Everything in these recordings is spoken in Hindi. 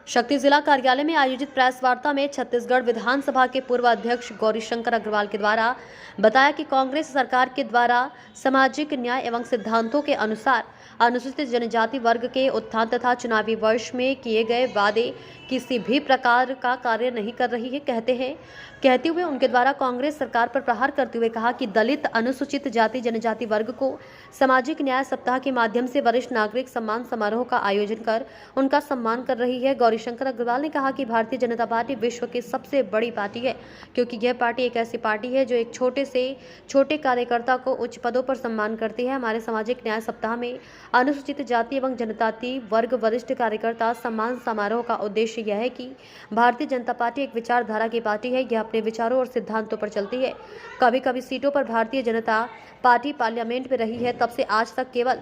शक्ति जिला कार्यालय में आयोजित प्रेस वार्ता में छत्तीसगढ़ विधानसभा के पूर्व अध्यक्ष गौरीशंकर अग्रवाल के द्वारा बताया कि कांग्रेस सरकार के द्वारा सामाजिक न्याय एवं सिद्धांतों के अनुसार अनुसूचित जनजाति वर्ग के उत्थान तथा चुनावी वर्ष में किए गए वादे किसी भी प्रकार का कार्य नहीं कर रही है। कहते हुए उनके द्वारा कांग्रेस सरकार पर प्रहार करते हुए कहा कि दलित अनुसूचित जाति जनजाति वर्ग को सामाजिक न्याय सप्ताह के माध्यम से वरिष्ठ नागरिक सम्मान समारोह का आयोजन कर उनका सम्मान कर रही है। गौरीशंकर अग्रवाल ने कहा कि भारतीय जनता पार्टी विश्व की सबसे बड़ी पार्टी है, क्योंकि यह पार्टी एक ऐसी पार्टी है जो एक छोटे से छोटे कार्यकर्ता को उच्च पदों पर सम्मान करती है। हमारे सामाजिक न्याय सप्ताह में अनुसूचित जाति एवं जनजाति वर्ग वरिष्ठ कार्यकर्ता सम्मान समारोह का उद्देश्य यह है कि भारतीय जनता पार्टी एक विचारधारा की पार्टी है। यह अपने विचारों और सिद्धांतों पर चलती है। कभी कभी सीटों पर भारतीय जनता पार्टी पार्लियामेंट में रही है, तब से आज तक केवल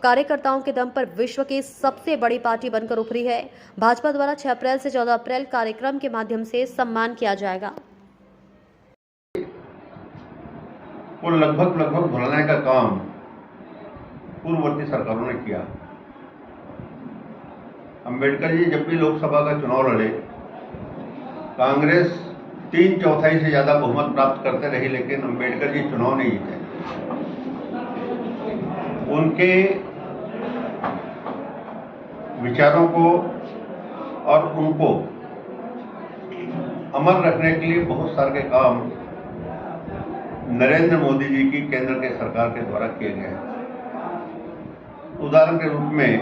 कार्यकर्ताओं के दम पर विश्व की सबसे बड़ी पार्टी बनकर उभरी है। भाजपा द्वारा 6 अप्रैल से 14 अप्रैल कार्यक्रम के माध्यम से सम्मान किया जाएगा। वो लगभग भुलाने का काम पूर्ववर्ती सरकारों ने किया। अंबेडकर जी जब भी लोकसभा का चुनाव लड़े, कांग्रेस 3/4 से ज्यादा बहुमत प्राप्त करते रही, लेकिन अंबेडकर जी चुनाव नहीं जीते। उनके विचारों को और उनको अमर रखने के लिए बहुत सारे काम नरेंद्र मोदी जी की केंद्र के सरकार के द्वारा किए गए। उदाहरण के रूप में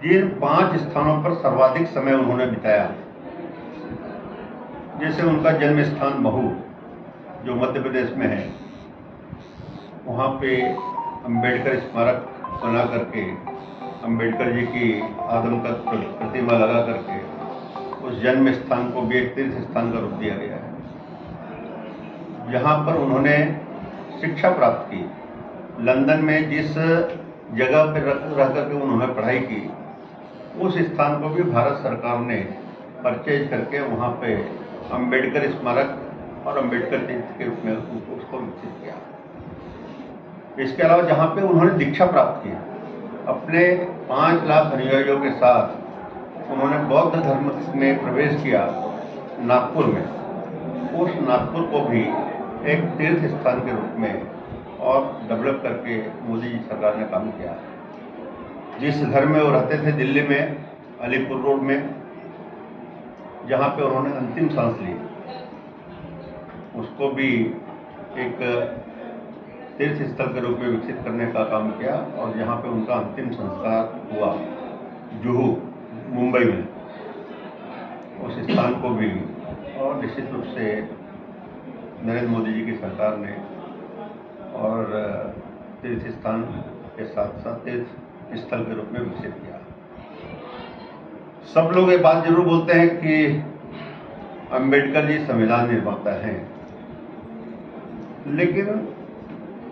जिन 5 स्थानों पर सर्वाधिक समय उन्होंने बिताया, जैसे उनका जन्म स्थान महू जो मध्य प्रदेश में है, वहाँ पे अंबेडकर स्मारक बना करके अंबेडकर जी की आदमकद प्रतिमा लगा करके उस जन्म स्थान को भी एक तीर्थ स्थान का रूप दिया गया है। जहाँ पर उन्होंने शिक्षा प्राप्त की, लंदन में जिस जगह पर रह करके उन्होंने पढ़ाई की, उस स्थान को भी भारत सरकार ने परचेज करके वहाँ पे अंबेडकर स्मारक और अंबेडकर तीर्थ के रूप में उसको विकसित किया। इसके अलावा जहाँ पे उन्होंने दीक्षा प्राप्त की, अपने 5 लाख अनुयायियों के साथ उन्होंने बौद्ध धर्म में प्रवेश किया नागपुर में। उस नागपुर को भी एक तीर्थ स्थान के रूप में और डेवलप करके मोदी जी सरकार ने काम किया। जिस घर में वो रहते थे दिल्ली में अलीपुर रोड में, जहाँ पे उन्होंने अंतिम सांस ली, उसको भी एक तीर्थ स्थल के रूप में विकसित करने का काम किया। और जहाँ पे उनका अंतिम संस्कार हुआ जुहू मुंबई में, उस स्थान को भी और निश्चित रूप से नरेंद्र मोदी जी की सरकार ने और तीर्थ स्थान के साथ साथ तीर्थ स्थल के रूप में विकसित किया। सब लोग ये बात जरूर बोलते हैं कि अंबेडकर जी संविधान निर्माता हैं, लेकिन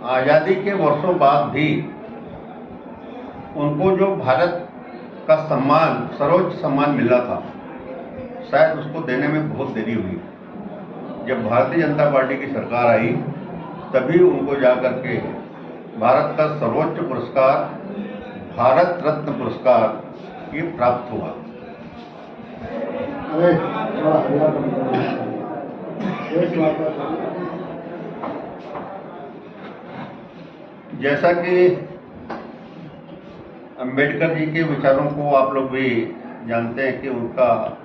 आज़ादी के वर्षों बाद भी उनको जो भारत का सम्मान, सर्वोच्च सम्मान मिला था, शायद उसको देने में बहुत देरी हुई। जब भारतीय जनता पार्टी की सरकार आई, तभी उनको जाकर के भारत का सर्वोच्च पुरस्कार, भारत रत्न पुरस्कार ये प्राप्त हुआ। जैसा कि अंबेडकर जी के विचारों को आप लोग भी जानते हैं कि उनका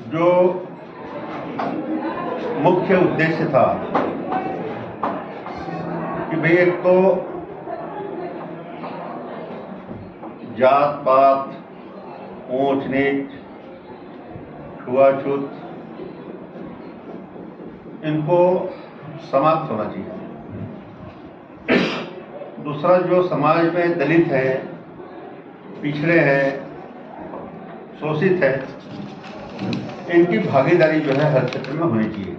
जो मुख्य उद्देश्य था कि भाई एक तो जात पात, ऊंच नीच, छुआछूत, इनको समाप्त होना चाहिए। दूसरा, जो समाज में दलित है, पिछड़े हैं, शोषित है, इनकी भागीदारी जो है हर क्षेत्र में होनी चाहिए।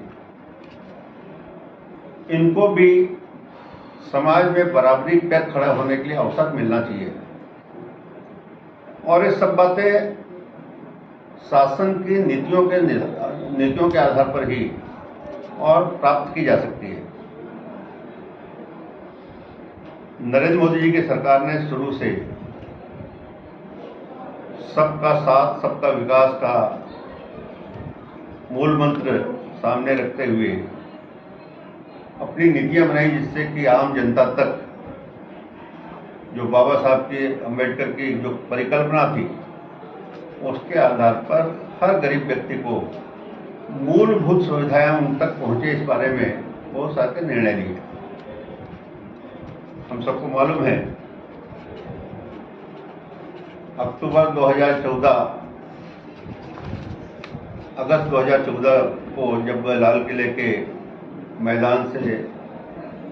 इनको भी समाज में बराबरी पर खड़ा होने के लिए अवसर मिलना चाहिए। और ये सब बातें शासन की नीतियों के आधार पर ही और प्राप्त की जा सकती है। नरेंद्र मोदी जी की सरकार ने शुरू से सबका साथ सबका विकास का मूल मंत्र सामने रखते हुए अपनी नीतियां बनाई, जिससे कि आम जनता तक जो बाबा साहब की अम्बेडकर की जो परिकल्पना थी उसके आधार पर हर गरीब व्यक्ति को मूलभूत सुविधाएं उन तक पहुंचे, इस बारे में बहुत सारे निर्णय लिए। हम सबको मालूम है अक्टूबर 2014 अगस्त 2014 को जब लाल किले के मैदान से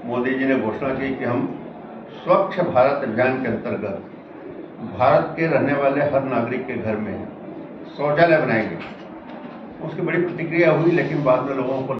मोदी जी ने घोषणा की कि हम स्वच्छ भारत अभियान के अंतर्गत भारत के रहने वाले हर नागरिक के घर में शौचालय बनाएंगे, उसकी बड़ी प्रतिक्रिया हुई, लेकिन बाद में लोगों को